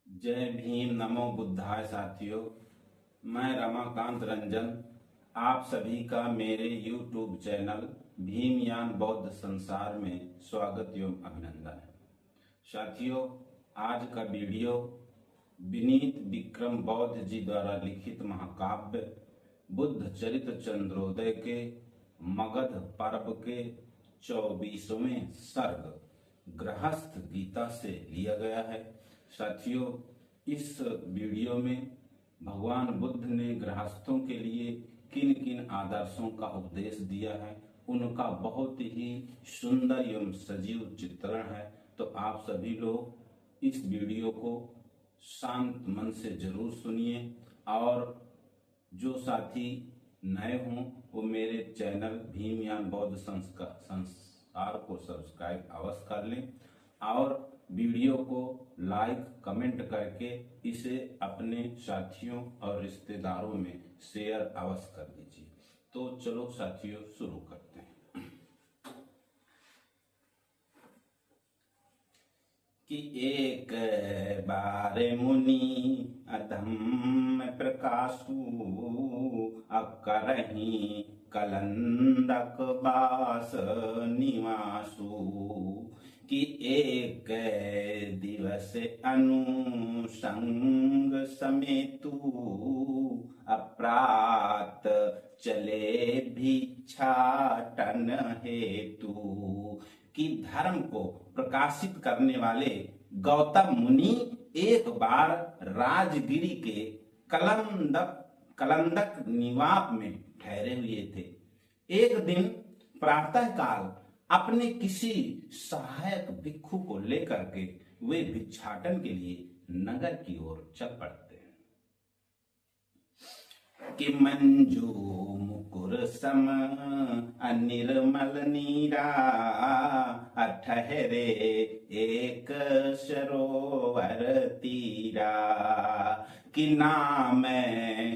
जय भीम, नमो बुद्धाय। साथियों, मैं रमाकांत रंजन आप सभी का मेरे YouTube चैनल भीमयान बौद्ध संसार में स्वागत एवं अभिनंदन है। साथियों, आज का वीडियो विनीत विक्रम बौद्ध जी द्वारा लिखित महाकाव्य बुद्ध चरित्र चंद्रोदय के मगध पर्व के 24वें सर्ग गृहस्थ गीता से लिया गया है। साथियों, इस वीडियो में भगवान बुद्ध ने गृहस्थों के लिए किन किन आदर्शों का उपदेश दिया है, उनका बहुत ही सुंदर एवं सजीव चित्रण है। तो आप सभी लोग इस वीडियो को शांत मन से जरूर सुनिए और जो साथी नए हों वो मेरे चैनल भीमयान बौद्ध संस्कार को सब्सक्राइब अवश्य कर लें और वीडियो को लाइक कमेंट करके इसे अपने साथियों और रिश्तेदारों में शेयर अवश्य कर दीजिए। तो चलो साथियों, शुरू करते हैं कि एक बार मुनि अधम प्रकाशु अकरहि कलंदक बास निवासु कि एक दिवस अनुसंग समेतु अप्रात चले भिक्षाटन हेतु। कि धर्म को प्रकाशित करने वाले गौतम मुनि एक बार राजगिरी के कलंदक निवास में ठहरे हुए थे। एक दिन प्रातः काल अपने किसी सहायक भिक्षु को लेकर के वे भिक्षाटन के लिए नगर की ओर चल पड़ते हैं। कि मंजू मुकुर सम अनिर्मल नीरा ठहरे एक सरोवर तीरा। कि नाम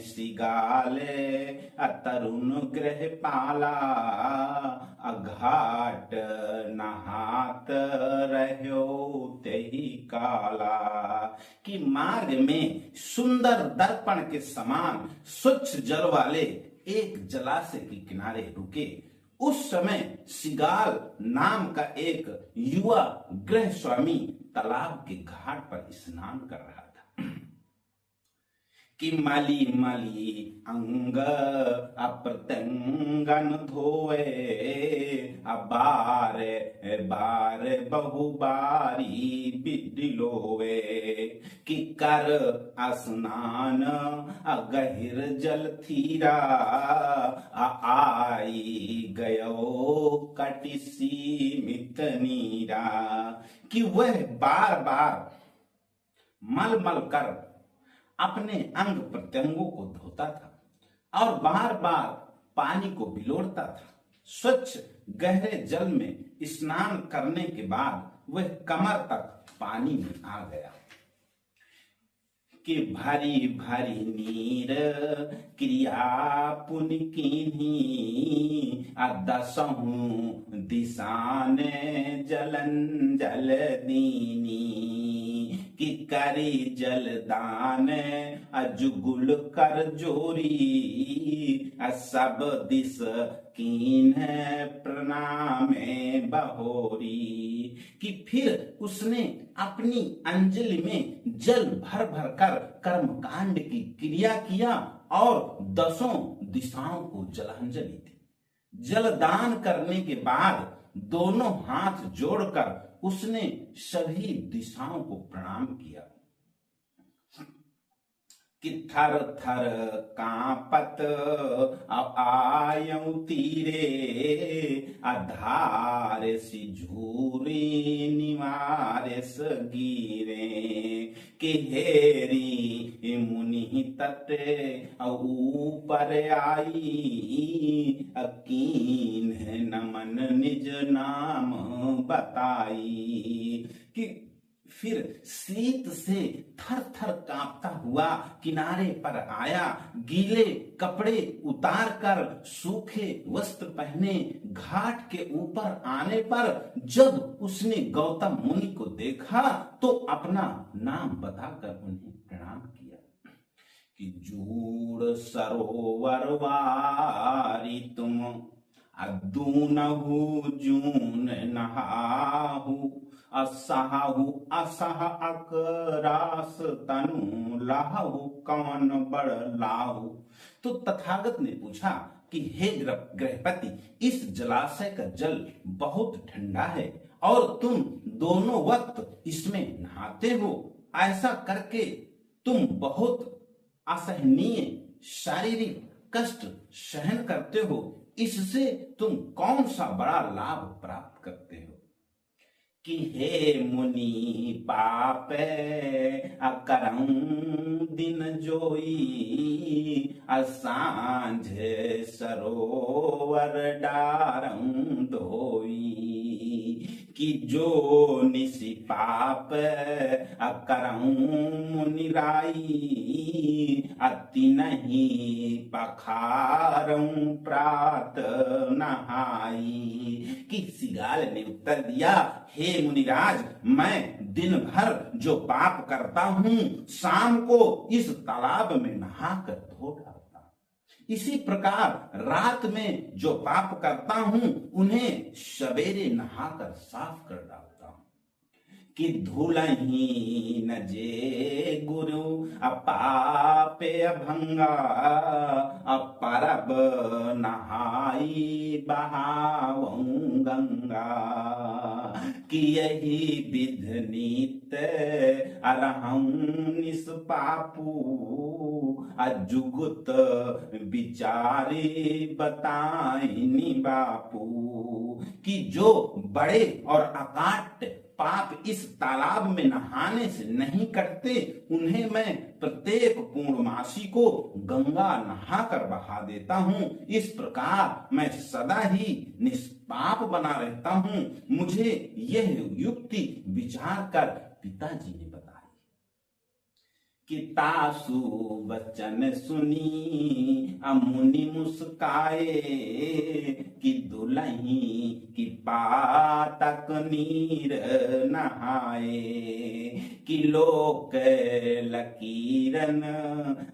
सिगाले अतरुण गृह पाला अघाट नहात रहो तेहि काला। कि मार्ग में सुंदर दर्पण के समान स्वच्छ जल वाले एक जलाशय के किनारे रुके। उस समय सिगाल नाम का एक युवा गृह स्वामी तालाब के घाट पर स्नान कर रहा था। कि मली मली अंग अप्रतंगन धोए बार बार बहु बारी बिडिलोवे। कि कर स्नान गहिर जल थीरा आई गयो कटि सीमित नीरा। कि वह बार बार मल मल कर अपने अंग प्रत्यंगों को धोता था और बार बार पानी को बिलोड़ता था। स्वच्छ गहरे जल में स्नान करने के बाद वह कमर तक पानी में आ गया। कि भारी भारी नीर क्रिया पुन कीन्ही दसहु दिशान जलन जल दीनी। कि करी जलदान अजुगुल कर जोरी सब दिस कीन प्रणामे बहोरी। कि फिर उसने अपनी अंजलि में जल भर भर कर कर्मकांड की क्रिया किया और 10 दिशाओं को जलांजलि दी। जलदान करने के बाद दोनों हाथ जोड़कर उसने सभी दिशाओं को प्रणाम किया। कि थर थर कांपत आयऊ तीरे आधार सी झूरी निवारस गिरे। कि हेरी मुनि तट ऊपर आई अकीन नमन निज नाम बताई। कि फिर शीत से थर थर कांपता हुआ किनारे पर आया। गीले कपड़े उतार कर सूखे वस्त्र पहने घाट के ऊपर आने पर जब उसने गौतम मुनि को देखा तो अपना नाम बताकर उन्हें प्रणाम किया कि जूड़ सरोवर वारी तुम अदूनहु जून नहाहु असहाहु असह अकरास तनु लाहु कौन बड़ लाहु। तो तथागत ने पूछा कि हे गृहपति, इस जलाशय का जल बहुत ठंडा है और तुम दोनों वक्त इसमें नहाते हो। ऐसा करके तुम बहुत असहनीय शारीरिक कष्ट सहन करते हो। इससे तुम कौन सा बड़ा लाभ प्राप्त करते हो कि हे मुनि पापे अकरम दिन जोई असांझ सरोवर डारम धोई। कि जो निसि पाप अकरम मुनिराई अति नहीं पखारम प्रात नहाई। कि सिगाल ने उत्तर दिया, हे मुनिराज, मैं दिन भर जो पाप करता हूँ शाम को इस तालाब में नहाकर धो डालता हूँ। इसी प्रकार रात में जो पाप करता हूँ उन्हें सवेरे नहाकर साफ कर डालता हूँ। कि धूलही न जे गुरु अपापे अभंगा अपरब नहाई बहावं गंगा। कि यही विध नीत अरहं निष्पापू अजुगुत विचारी बताइनी बापू। कि जो बड़े और अकाट्य पाप इस तालाब में नहाने से नहीं कटते उन्हें मैं प्रत्येक पूर्णमासी को गंगा नहाकर बहा देता हूँ। इस प्रकार मैं सदा ही निष्पाप बना रहता हूँ। मुझे यह युक्ति विचार कर पिताजी ने बताई। कि तासु बचन सुनी मुनि मुस्काए कि दुलही की पातक नीर नहाए। कि लोक लकीरन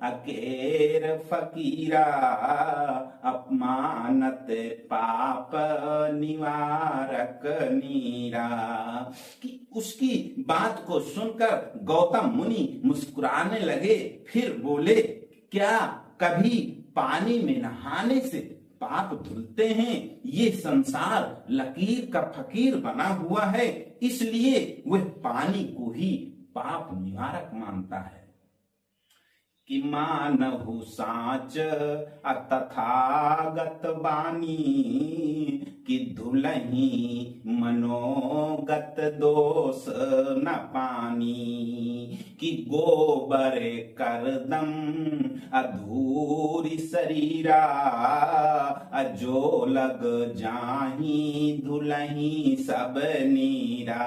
अकेर फकीरा अपमानत पाप निवारक नीरा। कि उसकी बात को सुनकर गौतम मुनि मुस्कुराने लगे। फिर बोले, क्या कभी पानी में नहाने से पाप धुलते हैं? ये संसार लकीर का फकीर बना हुआ है, इसलिए वह पानी को ही पाप निवारक मानता है। कि मानहु साच अतथागत बानी कि धुलही मनोगत दोष न पानी। कि गोबर करदम अधूरी शरीरा अजो लग जाही धुलही सब नीरा।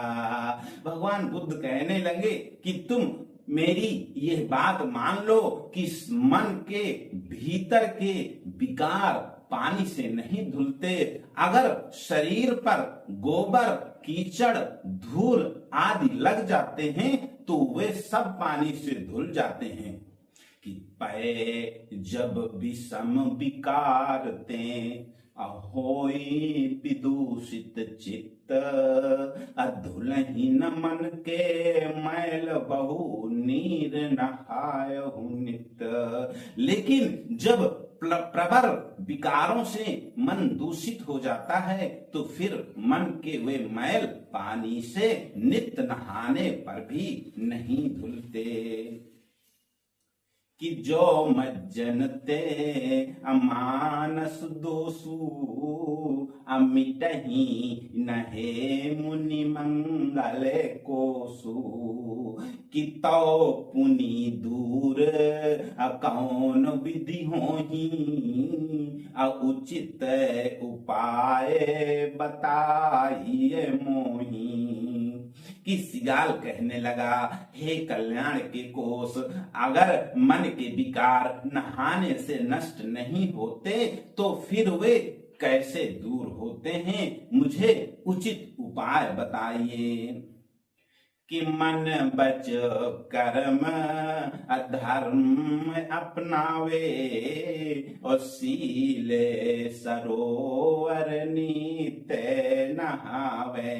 भगवान बुद्ध कहने लगे कि तुम मेरी यह बात मान लो कि मन के भीतर के विकार पानी से नहीं धुलते। अगर शरीर पर गोबर कीचड़ धूल आदि लग जाते हैं तो वे सब पानी से धुल जाते हैं। कि पै जब विषम विकार ते अहोई विदूषित चित्त अधुलही न मन के मैल बहु नीर नहायहु नित। लेकिन जब प्रबल विकारों से मन दूषित हो जाता है तो फिर मन के वे मैल पानी से नित्य नहाने पर भी नहीं धुलते। कि जो मज्जनते अमानस दोषु अमिटही नहे मुनि मंगल कोसु। कि तो पुनि दूर कौन विधि होही उचित उपाय बताइए मोही। कि सिगाल कहने लगा, हे कल्याण के कोष, अगर मन के विकार नहाने से नष्ट नहीं होते तो फिर वे कैसे दूर होते हैं, मुझे उचित उपाय बताइए। कि मन बच कर्म अधर्म अपनावे, और सीले सरोवर नीते नहावे।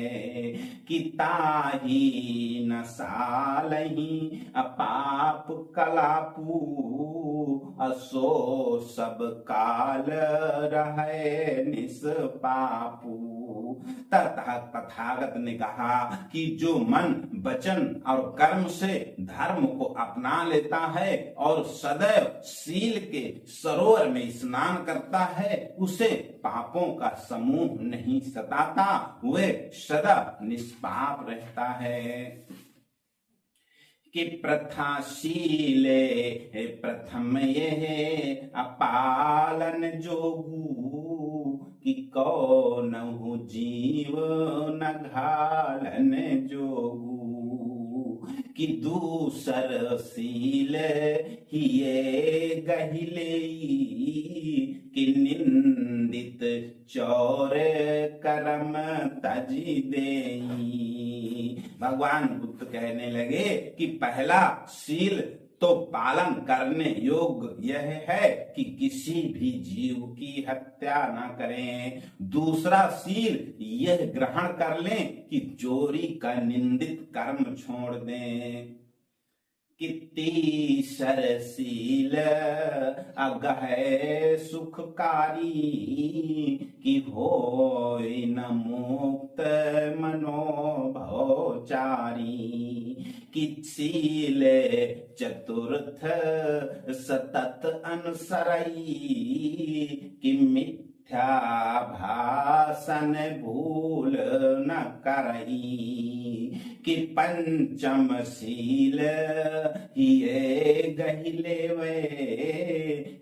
कि ताही न सालही अपाप कलापू, असो सब काल रहे निष्पापू। तथागत ने कहा कि जो मन वचन और कर्म से धर्म को अपना लेता है और सदैव सील के सरोवर में स्नान करता है, उसे पापों का समूह नहीं सताता, वे सदा निष्पाप रहता है। कि प्रथाशीले प्रथम ये अपालन जोगू, कि कौनहु जीव न घालन जोगू। कि दूसर सील हिये गहिले, कि निंदित चौर कर्म तजी देई। भगवान बुद्ध कहने लगे कि पहला सील तो पालन करने योग्य यह है कि किसी भी जीव की हत्या न करें। दूसरा सील यह ग्रहण कर लें कि चोरी का निंदित कर्म छोड़ दें। कि तीसर सील अगहै सुखकारी, कि होय न मुक्त मनोभवचारी। कि सील चतुर्थ सतत अनुसरई, कि मिथ्या भाषण भूल न करई। कि पंचम सील हिये गहिले वे,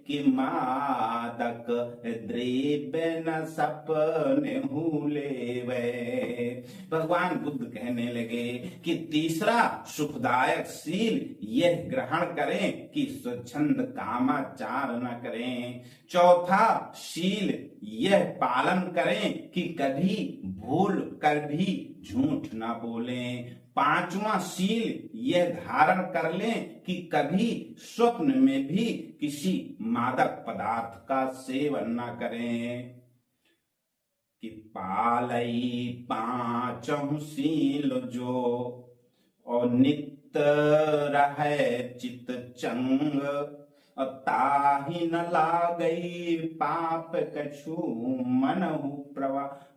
कि मादक द्रव्य न सपने हुले वे। भगवान बुद्ध कहने लगे कि तीसरा सुखदायक सील यह ग्रहण करें कि स्वच्छंद कामाचार न करें। चौथा सील यह पालन करें कि कभी भूल कर भी झूठ न बोलें। पांचवा सील यह धारण कर लें कि कभी स्वप्न में भी किसी मादक पदार्थ का सेवन न करें। कि पालई पांचों सील जो, और नित्य रहे चित चंग, ताहि न लागई पाप कछु,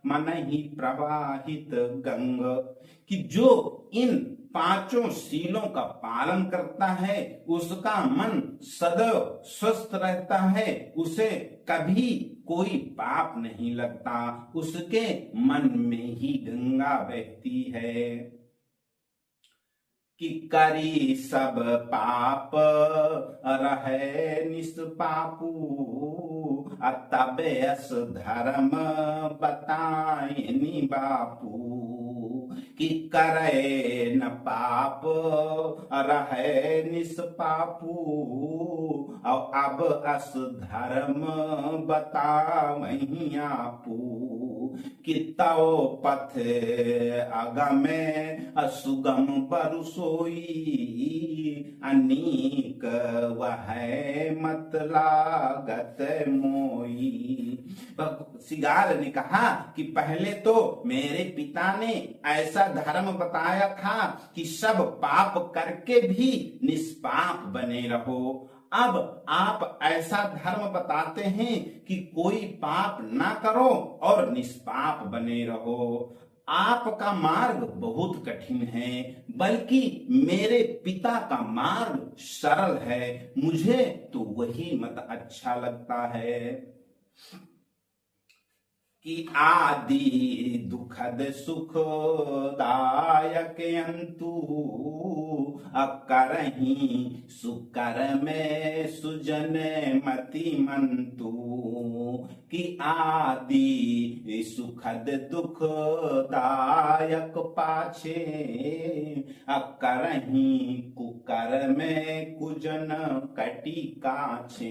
मन ही प्रवाहित गंग। कि जो इन पांचों सीलों का पालन करता है उसका मन सदैव स्वस्थ रहता है, उसे कभी कोई पाप नहीं लगता, उसके मन में ही गंगा बहती है। कि करी सब पाप रहे निष्पापू, तबे अस धर्म बताए बापू। कि करे न पाप रहे निष्पापू, और अब अस धर्म बतावहीं आपू। कि तव पथ अगमे असुगम बरसोई, अनीक वह मत लागत मोई। सिगाल ने कहा कि पहले तो मेरे पिता ने ऐसा धर्म बताया था कि सब पाप करके भी निष्पाप बने रहो। अब आप ऐसा धर्म बताते हैं कि कोई पाप ना करो और निष्पाप बने रहो। आपका मार्ग बहुत कठिन है, बल्कि मेरे पिता का मार्ग सरल है, मुझे तो वही मत अच्छा लगता है। कि आदि दुखद सुखदायक अंतु अकरहि सुकर में सुजन मति मंतु। कि आदि सुखद दुखदायक पाछे अकरहि कुकर में कुजन कटी काछे।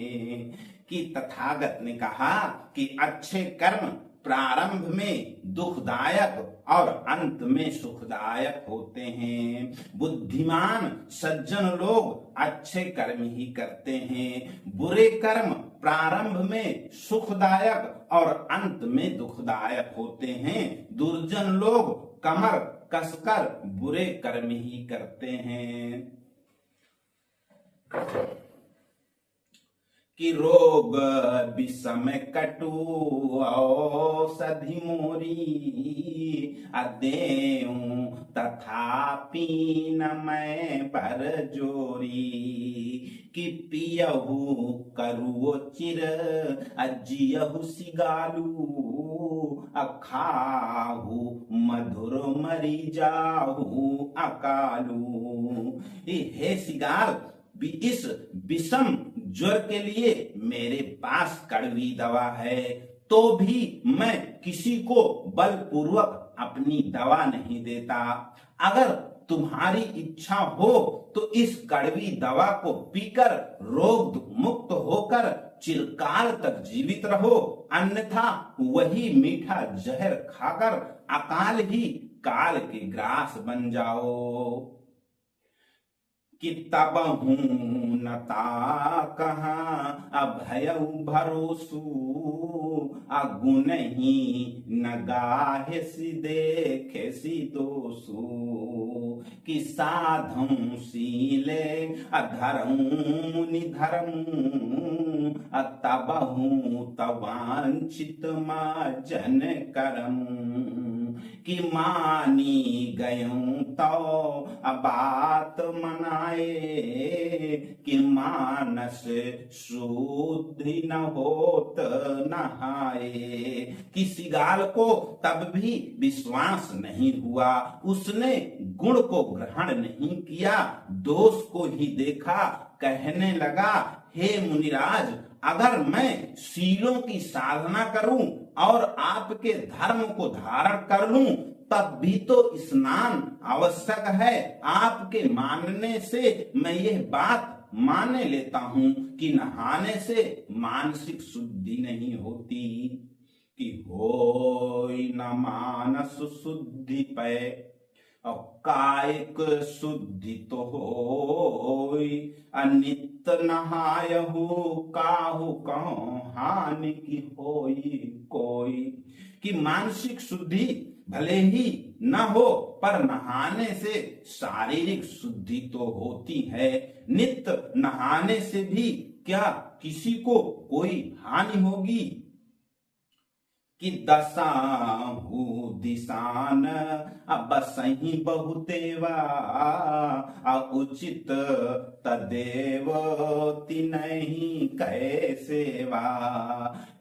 कि तथागत ने कहा कि अच्छे कर्म प्रारंभ में दुखदायक और अंत में सुखदायक होते हैं। बुद्धिमान सज्जन लोग अच्छे कर्म ही करते हैं। बुरे कर्म प्रारंभ में सुखदायक और अंत में दुखदायक होते हैं। दुर्जन लोग कमर कसकर बुरे कर्म ही करते हैं। कि रोग विषम कटु औषधि मोरी अदेऊ तथापि न मैं पर जोरी। कि पियहु करुओ चिर अजियहु सिगालू अखाहु मधुर मरी जाहु अकालू। हे सिगाल, इस विषम ज्वर के लिए मेरे पास कड़वी दवा है, तो भी मैं किसी को बलपूर्वक अपनी दवा नहीं देता। अगर तुम्हारी इच्छा हो तो इस कड़वी दवा को पीकर रोग मुक्त होकर चिरकाल तक जीवित रहो, अन्यथा वही मीठा जहर खाकर अकाल ही काल के ग्रास बन जाओ। कि तब हूं नता कहाँ अभयउ भरोसू अगुण ही न गाहे सी देखे सी दोसू। कि साधं सीले अधरं मुनि धर्म तब हूं तवांचित मार्जन करम। कि मानी गयूं तो बात मनाए कि मानस शुद्धि न होत नहाए। किसी गाल को तब भी विश्वास नहीं हुआ, उसने गुण को ग्रहण नहीं किया, दोष को ही देखा। कहने लगा, हे मुनिराज, अगर मैं शीलों की साधना करूं और आपके धर्म को धारण कर लूं तब भी तो स्नान आवश्यक है। आपके मानने से मैं यह बात माने लेता हूं कि नहाने से मानसिक शुद्धि नहीं होती। कि होय न मानस शुद्धि पै और कायिक शुद्धि तो होय अनित नहायहु काहू कहो हानि की होई कोई। कि मानसिक शुद्धि भले ही न हो पर नहाने से शारीरिक शुद्धि तो होती है। नित्य नहाने से भी क्या किसी को कोई हानि होगी। कि दसाहु दिशान अब सही बहुतेवा उचित तदेव तिनहि कैसेवा।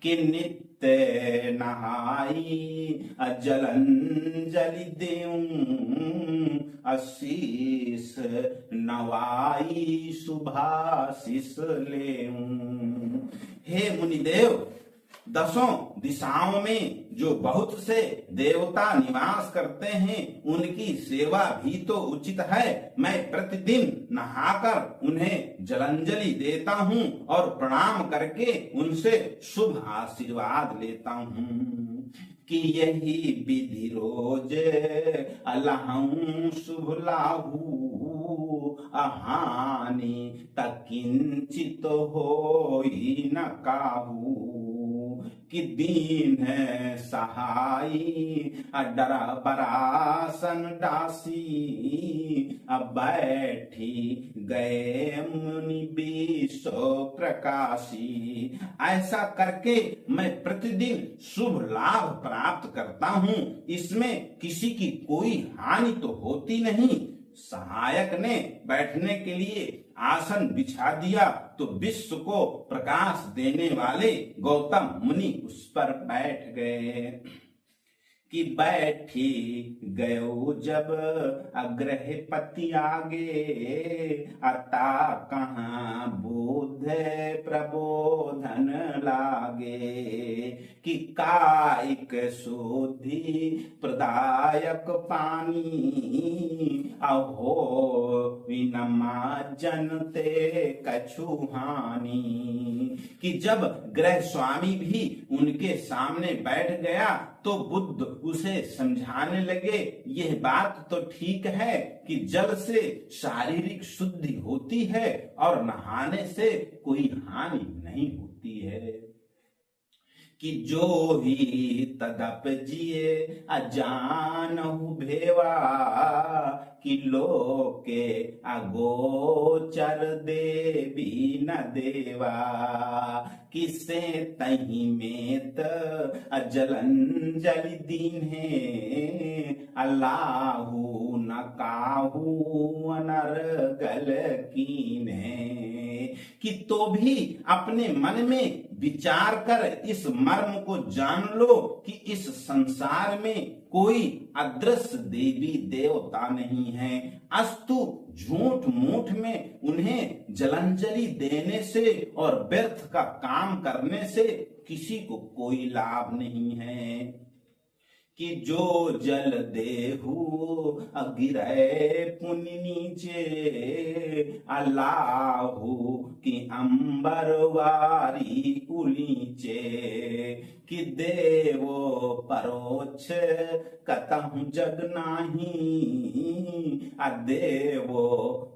कि नित्य नहाई जलंजलि देऊं आशीष नवाई शुभाशीष लेऊं। हे मुनिदेव, दसों दिशाओं में जो बहुत से देवता निवास करते हैं उनकी सेवा भी तो उचित है। मैं प्रतिदिन नहाकर उन्हें जलांजलि देता हूँ और प्रणाम करके उनसे शुभ आशीर्वाद लेता हूँ। कि यही विधि रोज अलहं शुभ लाहू अहानि तकिंचित होई न काहू। कि दीन सहाई डरा बरासन दासी बैठी गए मुनि विश्व प्रकाशी। ऐसा करके मैं प्रतिदिन शुभ लाभ प्राप्त करता हूँ, इसमें किसी की कोई हानि तो होती नहीं। सहायक ने बैठने के लिए आसन बिछा दिया तो विश्व को प्रकाश देने वाले गौतम मुनि उस पर बैठ गए। कि बैठी गयो जब अग्रहपति आगे, अता कहाँ बुद्ध प्रबोधन लागे। कि कायिक शुद्धि प्रदायक पानी, अहो विनमा जनते कछु हानि। कि जब गृह स्वामी भी उनके सामने बैठ गया तो बुद्ध उसे समझाने लगे, यह बात तो ठीक है कि जल से शारीरिक शुद्धि होती है और नहाने से कोई हानि नहीं होती है। कि जो ही तदप जिए अजानहु भेवा, कि लोके अगोचर देवी न देवा। किसे तही में जलंजलि दीन्हे, अल्लाहु न काहू अनर्गल कीन्हे। कि तो भी अपने मन में विचार कर इस मर्म को जान लो कि इस संसार में कोई अदृश्य देवी देवता नहीं है, अस्तु झूठ मूठ में उन्हें जलांजलि देने से और व्यर्थ का काम करने से किसी को कोई लाभ नहीं है। कि जो जल देहु गिरे पुनि नीचे, अल्लाहु की अंबर वारी कुलीचे। कि देवो परोक्ष कतहु जग नाही, अदेवो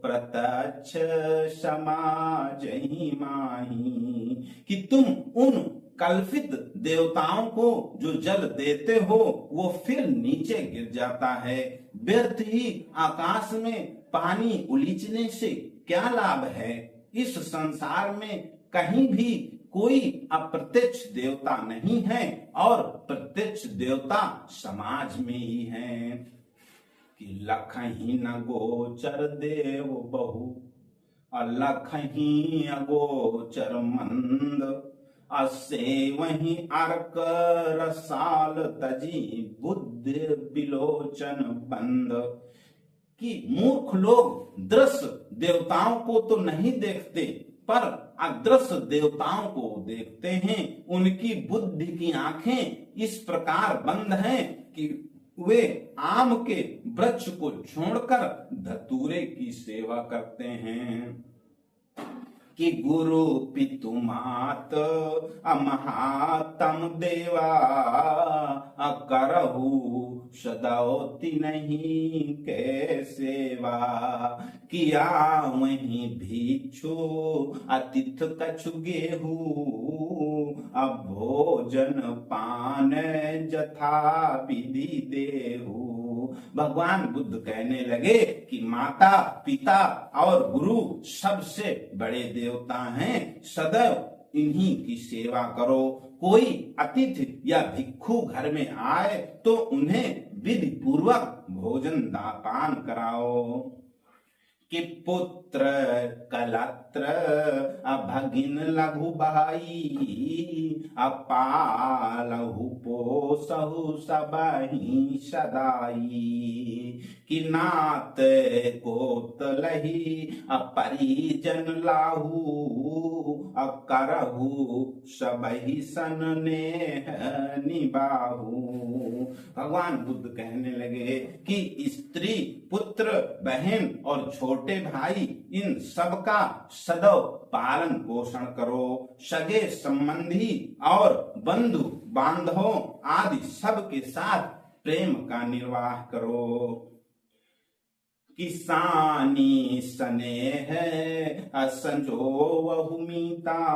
प्रत्यक्ष समाज ही माही। कि तुम उन कल्पित देवताओं को जो जल देते हो वो फिर नीचे गिर जाता है, व्यर्थ ही आकाश में पानी उलीचने से क्या लाभ है। इस संसार में कहीं भी कोई अप्रत्यक्ष देवता नहीं है और प्रत्यक्ष देवता समाज में ही है। कि लखही न गोचर देव बहु, अलखही अगोचर मंद, असे वही अर्क रसाल तजी बुद्ध बिलोचन बंद। कि मूर्ख लोग दृश्य देवताओं को तो नहीं देखते पर अदृश्य देवताओं को देखते हैं। उनकी बुद्धि की आंखें इस प्रकार बंद हैं कि वे आम के वृक्ष को छोड़कर धतूरे की सेवा करते हैं। कि गुरु पितु मात अमहातम देवा, करहु सदाओति नहीं के सेवा। किया वही भिक्षु अतिथ कछु गेहू, अब भोजन पान जथा विधि देहू। भगवान बुद्ध कहने लगे कि माता पिता और गुरु सबसे बड़े देवता हैं, सदैव इन्हीं की सेवा करो। कोई अतिथि या भिक्षु घर में आए तो उन्हें विधि पूर्वक भोजन दान कराओ। कि पुत्र कलत्र अभगिन लघु भाई, अपालहु पोसहु सबहि सदाई। कि नात कोतलहि अपरिजन लाहू, अकरहु सबहि सन नेह निबाहू। भगवान बुद्ध कहने लगे कि स्त्री पुत्र बहन और छोटे भाई इन सब का सदैव पालन पोषण करो। सगे संबंधी और बंधु बांधवों आदि सब के साथ प्रेम का निर्वाह करो। किसानी स्नेह असंजोवहु मीता,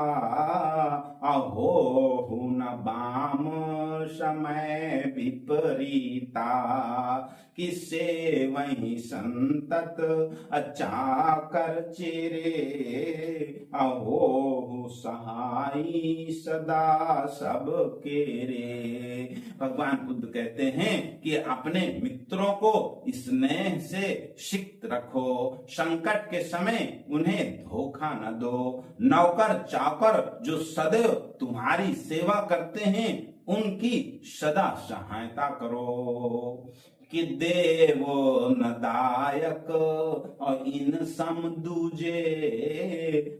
अहो न बाम समय विपरीता। किसे वही संतत अचाकर चेरे, अहो सहाई सदा सब केरे। भगवान बुद्ध कहते हैं कि अपने मित्रों को स्नेह से सिक्त रखो, संकट के समय उन्हें धोखा न दो। नौकर चाकर जो सदैव तुम्हारी सेवा करते हैं उनकी सदा सहायता करो। कि देवो न दायक और इन सम दूजे,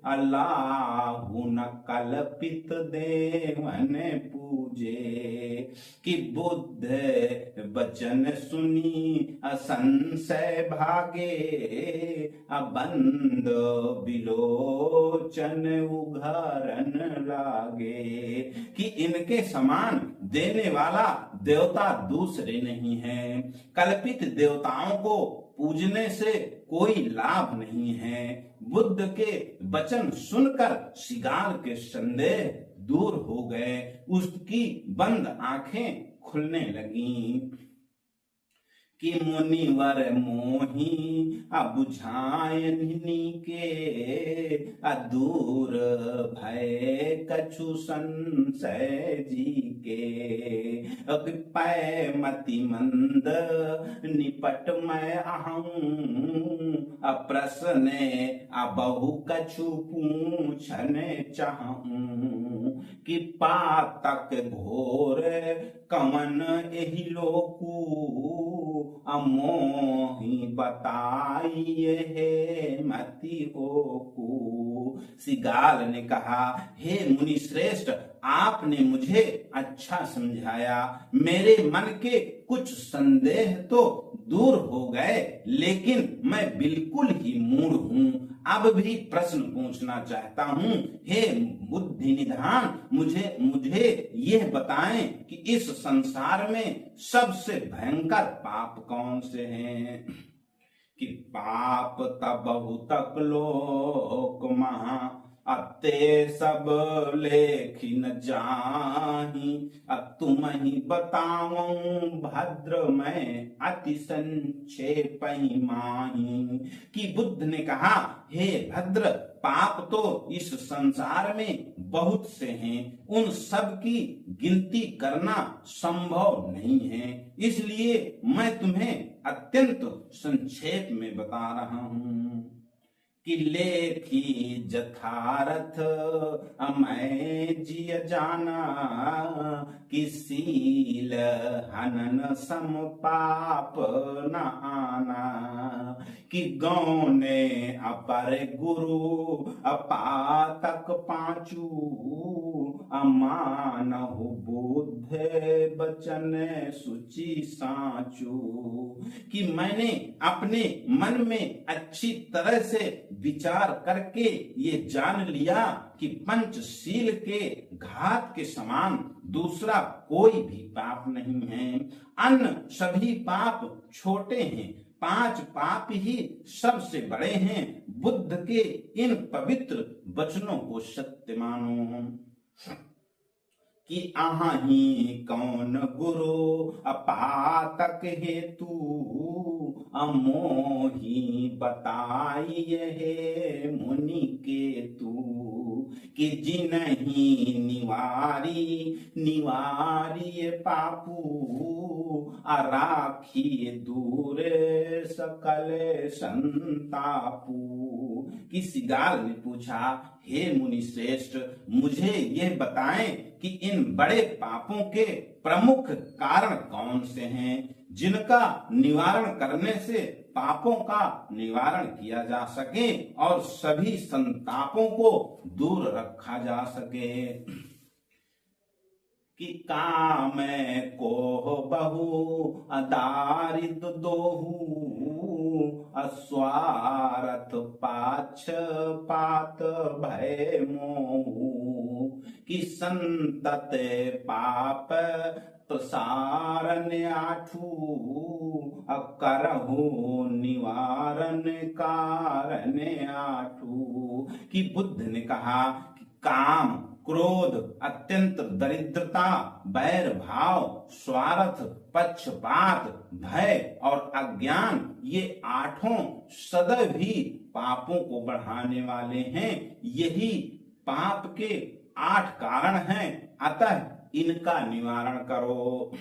अल्लाहु न कल्पित देवन पूजे। कि बुद्ध वचन सुनी असंशय भागे, अबंद बिलोचन उघरन लागे। कि इनके समान देने वाला देवता दूसरे नहीं है, कल्पित देवताओं को पूजने से कोई लाभ नहीं है। बुद्ध के वचन सुनकर शिगाल के संदेह दूर हो गए, उसकी बंद आंखें खुलने लगीं। कि मुनिवर मोही बुझायनि के, दूर भय कछु संशय जी के। पै मति मंद निपट मैं अहं, प्रश्न बहु कछु पूछने चाहूं। कि पातक घोर कमन एहि लोकू, मोहि बताइए हे मति ओकू। शिगाल ने कहा, हे मुनि श्रेष्ठ, आपने मुझे अच्छा समझाया, मेरे मन के कुछ संदेह तो दूर हो गए, लेकिन मैं बिल्कुल ही मूढ़ हूँ। अब भी प्रश्न पूछना चाहता हूँ। हे बुद्धि निधान, मुझे यह बताएं कि इस संसार में सबसे भयंकर पाप कौन से हैं। कि पाप तब बहुतक लोक महा, अते सब लेखि न जाहि। तुम ही बताऊं भद्र मैं अति संक्षेप ही माही। कि बुद्ध ने कहा, हे भद्र, पाप तो इस संसार में बहुत से हैं, उन सब की गिनती करना संभव नहीं है, इसलिए मैं तुम्हें अत्यंत संक्षेप में बता रहा हूं। कि लेखी जथारथ मैं जिय जाना, कि सील हनन सम पाप न आना। कि गौने अपर गुरु अपातक पांचू, अमानहु बुद्ध बचन सुचि साचू। कि मैंने अपने मन में अच्छी तरह से विचार करके ये जान लिया कि पंचशील के घात के समान दूसरा कोई भी पाप नहीं है। अन्य सभी पाप छोटे हैं, 5 पाप ही सबसे बड़े हैं। बुद्ध के इन पवित्र वचनों को सत्य मानो। कि आहा ही कौन गुरु अपातक हेतु, अमोही बताइए हे मुनि केतु। कि जिनहि निवारी पापू, राखिए दूर सकल संतापू। कि शिगाल ने पूछा, हे मुनि श्रेष्ठ, मुझे यह बताएं कि इन बड़े पापों के प्रमुख कारण कौन से हैं, जिनका निवारण करने से पापों का निवारण किया जा सके और सभी संतापों को दूर रखा जा सके। कि काम को बहु दारिद दोहू, अस्वार्थ पाछ पात भय मोहू। कि संतत पाप प्रसारण आठू, करहु निवारण कारण आठू। कि बुद्ध ने कहा कि काम, क्रोध, अत्यंत दरिद्रता, बैर भाव, स्वार्थ, पक्षपात, भय और अज्ञान, ये 8 सदैव ही पापों को बढ़ाने वाले हैं। यही पाप के 8 कारण हैं, अतः इनका निवारण करो।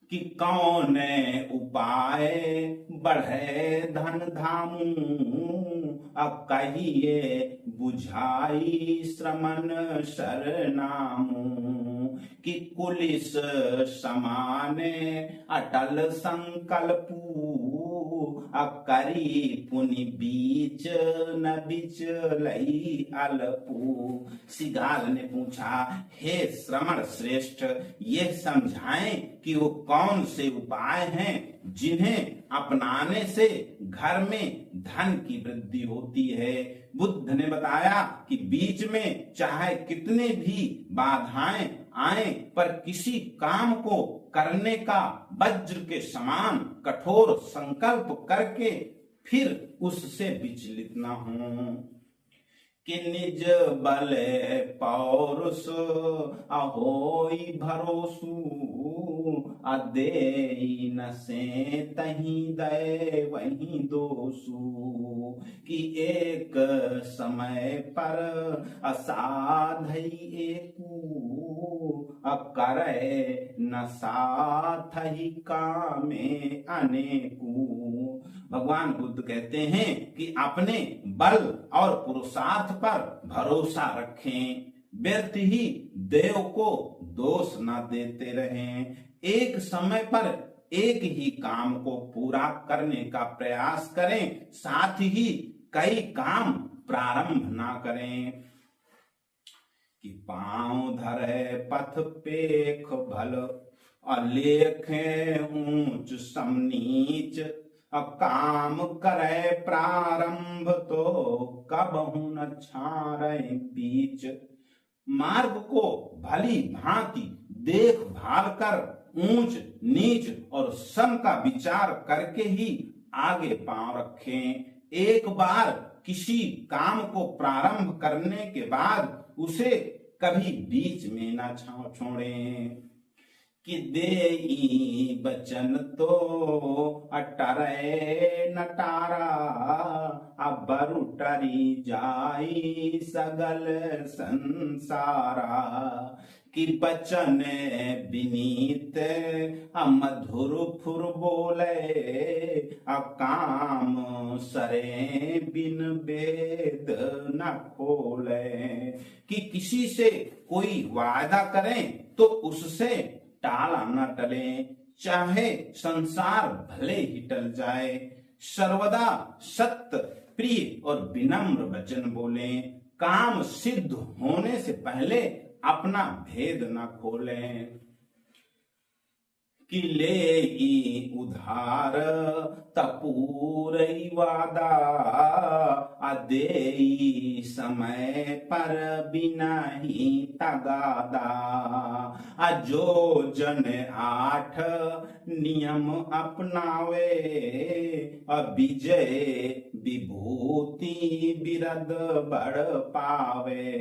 कि कौन उपाय बढ़े धन धामू, अब कहिए बुझाई श्रमण शरनामू। कि कुलिस समाने अटल संकल्पू, अब करी पुनि बीच न बिच लई अलपू। सिगाल ने पूछा, हे श्रमण श्रेष्ठ, ये समझाएं कि वो कौन से उपाय हैं जिन्हें अपनाने से घर में धन की वृद्धि होती है। बुद्ध ने बताया कि बीच में चाहे कितने भी बाधाएं आए, पर किसी काम को करने का वज्र के समान कठोर संकल्प करके फिर उससे विचलित न हो। कि निज बल पौरुष अहोई भरोसू, अदेई न से तहीं दे वहीं दोसू। कि एक समय पर असाधई एकू, करे न साथ ही कामे अनेकू। भगवान बुद्ध कहते हैं कि अपने बल और पुरुषार्थ पर भरोसा रखें, व्यर्थ ही देव को दोष न देते रहें, एक समय पर एक ही काम को पूरा करने का प्रयास करें, साथ ही कई काम प्रारंभ ना करें। कि पांव धरे पथ पेख भल, अलेखे ऊंच समनीच, काम करे प्रारंभ तो कबहु न छारे बीच। मार्ग को भली भांति देख भाल कर ऊंच नीच और सम का विचार करके ही आगे पांव रखें। एक बार किसी काम को प्रारंभ करने के बाद उसे कभी बीच में ना छोड़ें। कि देई बचन तो अटरे नटारा, अबरु टरी जाई सगल संसारा। कि बचन विनीत मधुर फुर बोले, काम सरे बिन वेद न खोले। कि किसी से कोई वादा करें तो उससे टाला न टले, चाहे संसार भले ही टल जाए। सर्वदा सत्य प्रिय और विनम्र वचन बोलें, काम सिद्ध होने से पहले अपना भेद न खोलें। कि ले उधार तपूरई वादा, अदेई समय पर बिना ही तगादा। अजो जन 8 नियम अपनावे, विजय विभूति बिरद बढ़ पावे।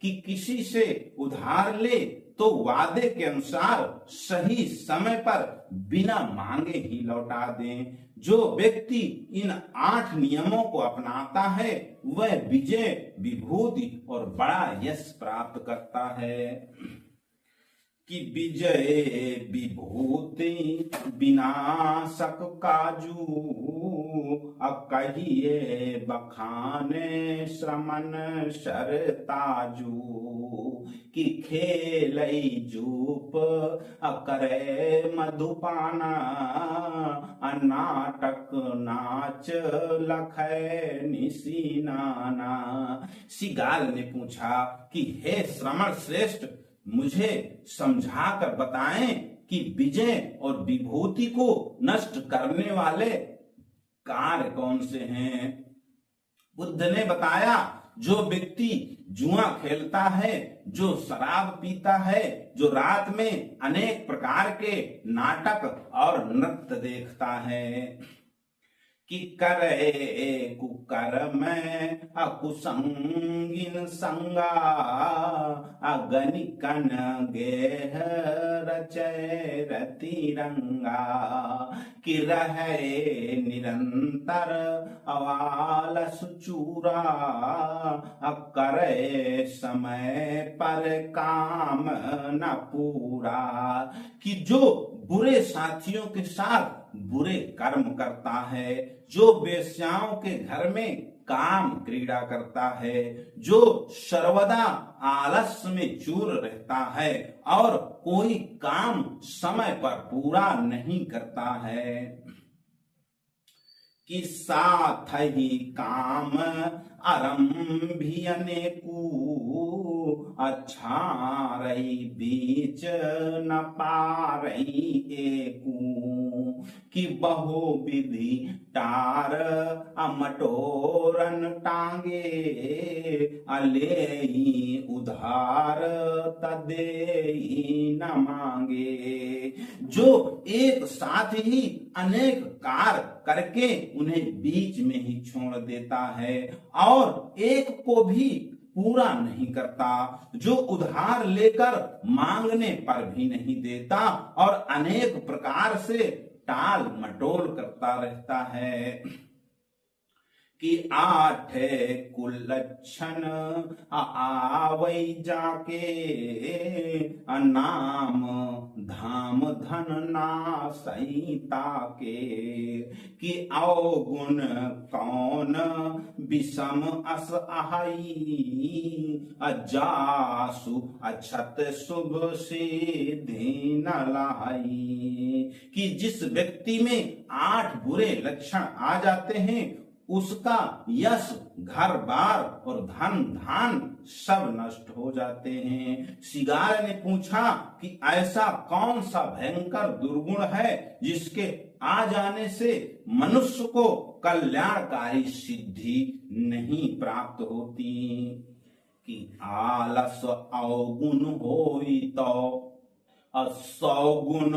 कि किसी से उधार ले तो वादे के अनुसार सही समय पर बिना मांगे ही लौटा दें। जो व्यक्ति इन 8 नियमों को अपनाता है वह विजय विभूति और बड़ा यश प्राप्त करता है। कि विजय विभूति विनाशक काजू, कहिए बखाने श्रमण शरताजू। कि खेलई जूप करे मधुपाना, नाटक नाच लखे निसीनाना। सिगाल ने पूछा कि हे श्रमण श्रेष्ठ, मुझे समझा कर बताएं कि विजय और विभूति को नष्ट करने वाले कार्य कौन से हैं। बुद्ध ने बताया, जो व्यक्ति जुआ खेलता है, जो शराब पीता है, जो रात में अनेक प्रकार के नाटक और नृत्य देखता है। कि करे कुकर में कुसंगिन संगा अगनिकन गेह रचय रतिरंगा कि रहे निरंतर अवालस चूरा करे समय पर काम न पूरा। कि जो बुरे साथियों के साथ बुरे कर्म करता है, जो वेश्याओं के घर में काम क्रीड़ा करता है, जो सर्वदा आलस्य में चूर रहता है और कोई काम समय पर पूरा नहीं करता है, कि साथ ही काम आरंभियने को अच्छा रही बीच न पारही एकू। कि बहु विधि टार अमटोरन टांगे अले उधार तदे न मांगे। जो एक साथ ही अनेक कार्य करके उन्हें बीच में ही छोड़ देता है और एक को भी पूरा नहीं करता, जो उधार लेकर मांगने पर भी नहीं देता और अनेक प्रकार से टाल मटोल करता रहता है। कि आठे कुलक्षण आवई जाके नाम धाम धन ना सहिता के। कि अवगुण कौन विषम अस आहाई अजासु अछत शुभ सिद्धि न लाई। कि जिस व्यक्ति में 8 बुरे लक्षण आ जाते हैं उसका यश घर बार और धन धान सब नष्ट हो जाते हैं। सिगार ने पूछा कि ऐसा कौन सा भयंकर दुर्गुण है जिसके आ जाने से मनुष्य को कल्याणकारी सिद्धि नहीं प्राप्त होती। कि आलस अवगुण होई तो असौगुण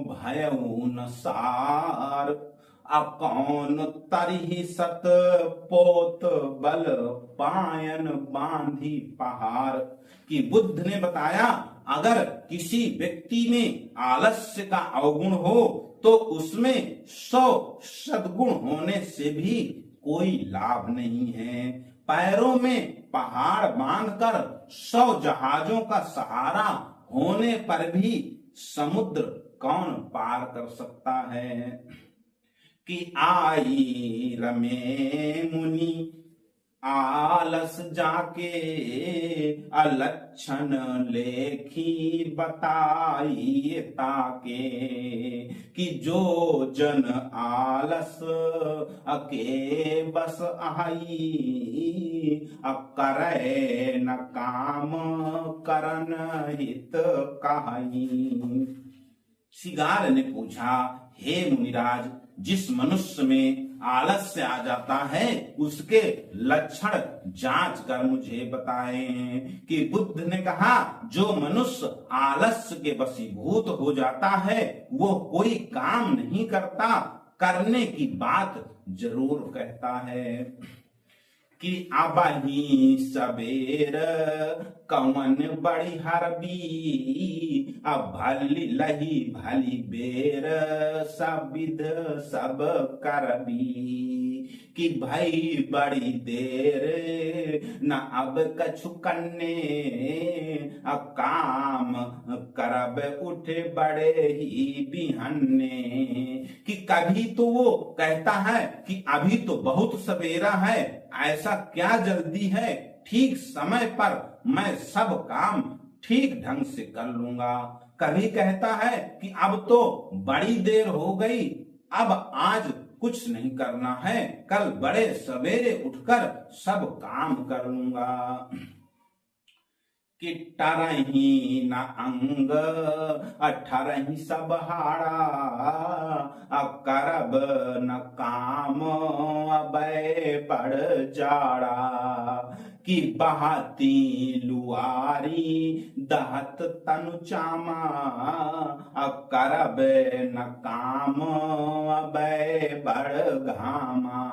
भयउ न सार अकौन तरही सत पोत बल पायन बांधी पहाड़। कि बुद्ध ने बताया अगर किसी व्यक्ति में आलस्य का अवगुण हो तो उसमें 100 सद्गुण होने से भी कोई लाभ नहीं है। पैरों में पहाड़ बांधकर 100 जहाजों का सहारा होने पर भी समुद्र कौन पार कर सकता है। कि आई रमे मुनि आलस जाके अलक्षण लेखी बताई ताके। कि जो जन आलस अके बस आई करे न काम करन हित कहाई। सिगार ने पूछा हे मुनिराज, जिस मनुष्य में आलस्य आ जाता है उसके लक्षण जांच कर मुझे बताएं। कि बुद्ध ने कहा जो मनुष्य आलस्य के वशीभूत हो जाता है वो कोई काम नहीं करता, करने की बात जरूर कहता है। कि अबही सबेर कवन बड़ी हरबी अब भली लही भली बेर सब विध सब करबी। कि भाई बड़ी देर न अब कछु कन्ने अब काम करब उठे बड़े ही बिहन्ने। कि कभी तो वो कहता है कि अभी तो बहुत सवेरा है, ऐसा क्या जल्दी है, ठीक समय पर मैं सब काम ठीक ढंग से कर लूंगा। कभी कहता है कि अब तो बड़ी देर हो गई, अब आज कुछ नहीं करना है, कल बड़े सवेरे उठकर सब काम कर लूंगा। कि टरही न अंग अठरही सब हाड़ा अब करब न काम अबे पड़ जाड़ा। कि बहाती लुआरी दहत तनु चामा करब न काम अबै बड़ घामा।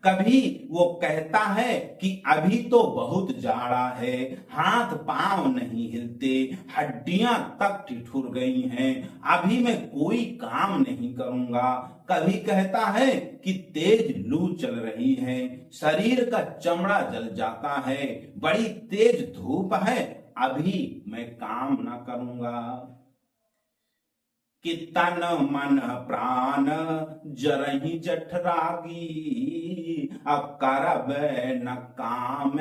कभी वो कहता है कि अभी तो बहुत जाड़ा है, हाथ पांव नहीं हिलते, हड्डियां तक ठिठुर गई हैं, अभी मैं कोई काम नहीं करूंगा। कभी कहता है कि तेज लू चल रही है, शरीर का चमड़ा जल जाता है, बड़ी तेज धूप है, अभी मैं काम ना करूंगा। कि तन मन प्राण जरहि जठरागी अब करब न काम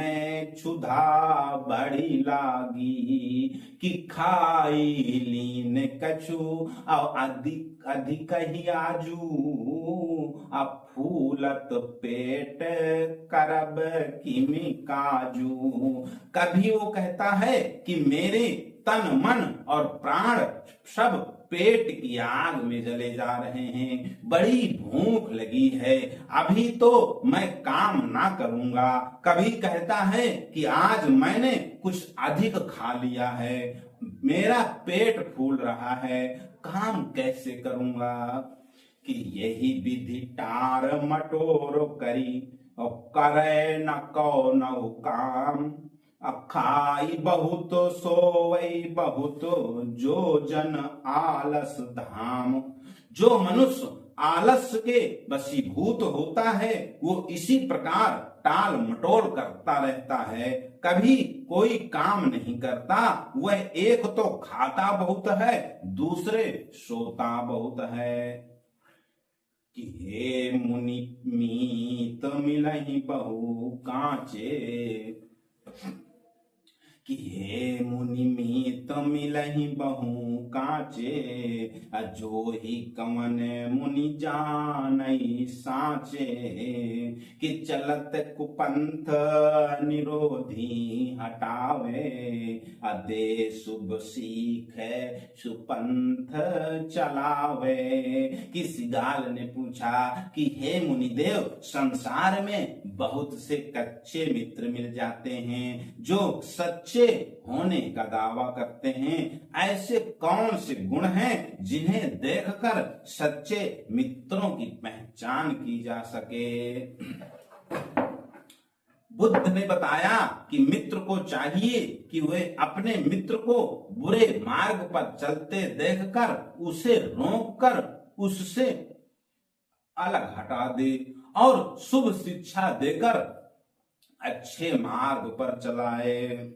क्षुधा बड़ी लागी। कि खाई लीन कछु अब अधिक ही आजू अब फूलत पेट करब किमी काजू। कभी वो कहता है कि मेरे तन मन और प्राण सब पेट की आग में जले जा रहे हैं, बड़ी भूख लगी है, अभी तो मैं काम ना करूंगा। कभी कहता है कि आज मैंने कुछ अधिक खा लिया है, मेरा पेट फूल रहा है, काम कैसे करूंगा। कि यही विधि टार मटोर करी और करे न को न काम। खाई बहुत सोवई बहुत जो जन आलस धाम। जो मनुष्य आलस्य के वशीभूत होता है वो इसी प्रकार टाल मटोल करता रहता है, कभी कोई काम नहीं करता। वह एक तो खाता बहुत है, दूसरे सोता बहुत है। कि हे मुनि मीत मिलहि बहु कांचे। कि हे मुनि मीत मिलहि बहु कांचे जो ही कमन मुनि जानई साचे। कि चलत कुपंथ निरोधी हटावे अदे शुभ सीख सुपंथ चलावे। किसी गाल ने पूछा कि हे मुनिदेव, संसार में बहुत से कच्चे मित्र मिल जाते हैं जो सच्चे होने का दावा करते हैं। ऐसे कौन से गुण हैं जिन्हें देखकर सच्चे मित्रों की पहचान की जा सके। बुद्ध ने बताया कि मित्र को चाहिए कि वे अपने मित्र को बुरे मार्ग पर चलते देखकर उसे रोककर उससे अलग हटा दे और शुभ शिक्षा देकर अच्छे मार्ग पर चलाए।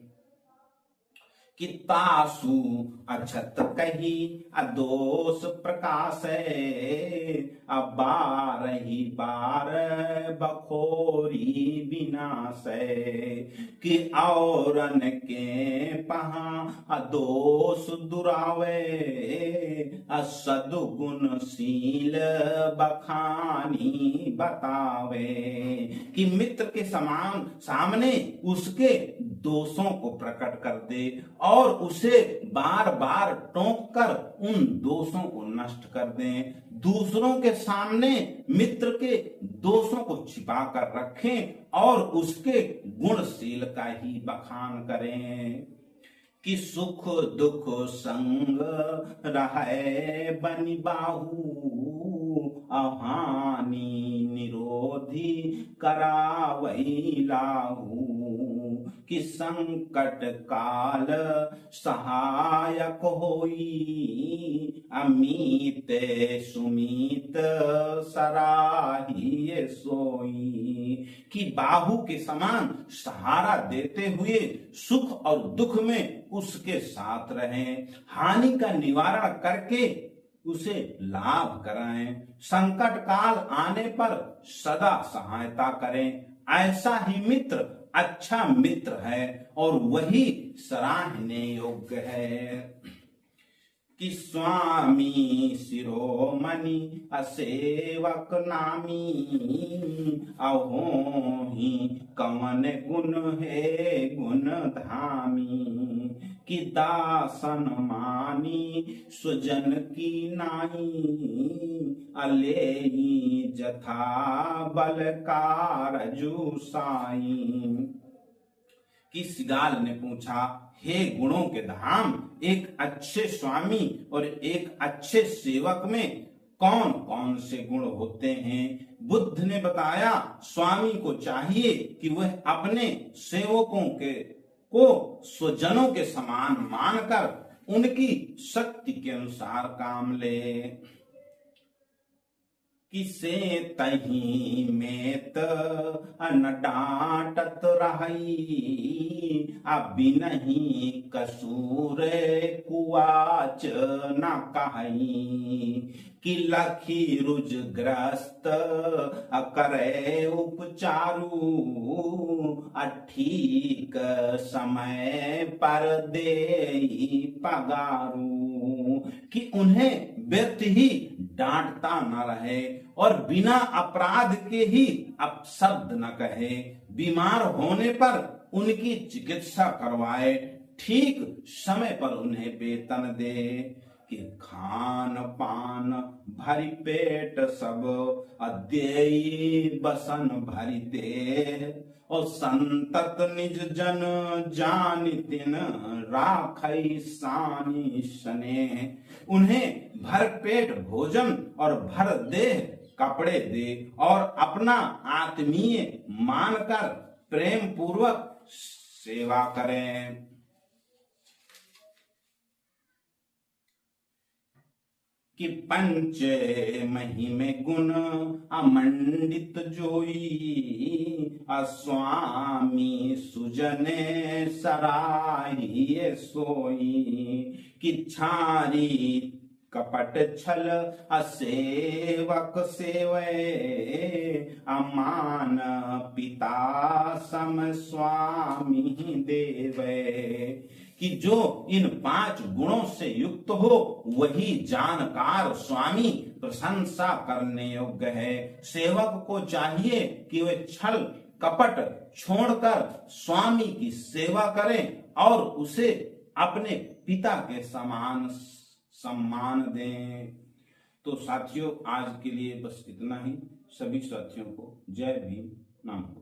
कि तासु अछत कही अदोष प्रकाश बारही बार बखोरी विनाश। कि औरन के पहा अदोष दुरावे सदगुणशील बखानी बतावे। कि मित्र के समान सामने उसके दोषों को प्रकट कर दे और उसे बार बार टोक कर उन दोषों को नष्ट कर दें। दूसरों के सामने मित्र के दोषों को छिपा कर रखें और उसके गुणशील का ही बखान करें। कि सुख दुख संग रहे बनि बाहु अहानि निरोधी करावई लाहू। कि संकट काल सहायक होई अमीत सुमीत सराहिए सोई। कि बाहु के समान सहारा देते हुए सुख और दुख में उसके साथ रहें, हानि का निवारण करके उसे लाभ कराएं, संकट काल आने पर सदा सहायता करें। ऐसा ही मित्र अच्छा मित्र है और वही सराहने योग्य है। कि स्वामी शिरोमणि असेवक नामी अहोहि कवन गुण है गुण धामी। कि दासन मानी सुजन की नाई अलेहि जथा बलकार जुसाई। कि सिगाल ने पूछा, हे गुणों के धाम, एक अच्छे स्वामी और एक अच्छे सेवक में कौन कौन से गुण होते हैं? बुद्ध ने बताया, स्वामी को चाहिए कि वह अपने सेवकों को स्वजनों के समान मानकर उनकी शक्ति के अनुसार काम ले। किसे तही में न डांटत रही, अभी नहीं कसूर कुआच न कही, कि लखी रुजग्रस्त करे उपचारू, ठीक समय पर दे पगारू। कि उन्हें व्यर्थ ही डांटता न रहे और बिना अपराध के ही अपशब्द न कहे, बीमार होने पर उनकी चिकित्सा करवाए, ठीक समय पर उन्हें वेतन दे। कि खान पान भरी पेट सब अद्ययी बसन भरी दे, और संतत निज जन जान तिन राखई सानी सने। उन्हें भर पेट भोजन और भर देह कपड़े दे और अपना आत्मीय मानकर प्रेम पूर्वक सेवा करें। कि पंच महिमे गुण अमंडित जोई, अस्वामी सुजने सराही सोई। कि छारी कपट छल असेवक सेवे, अमान पिता सम स्वामी देवे। कि जो इन 5 गुणों से युक्त हो वही जानकार स्वामी प्रशंसा करने योग्य है। सेवक को चाहिए कि वे छल कपट छोड़कर स्वामी की सेवा करें और उसे अपने पिता के समान सम्मान दें। तो साथियों, आज के लिए बस इतना ही। सभी साथियों को जय भीम। नमः।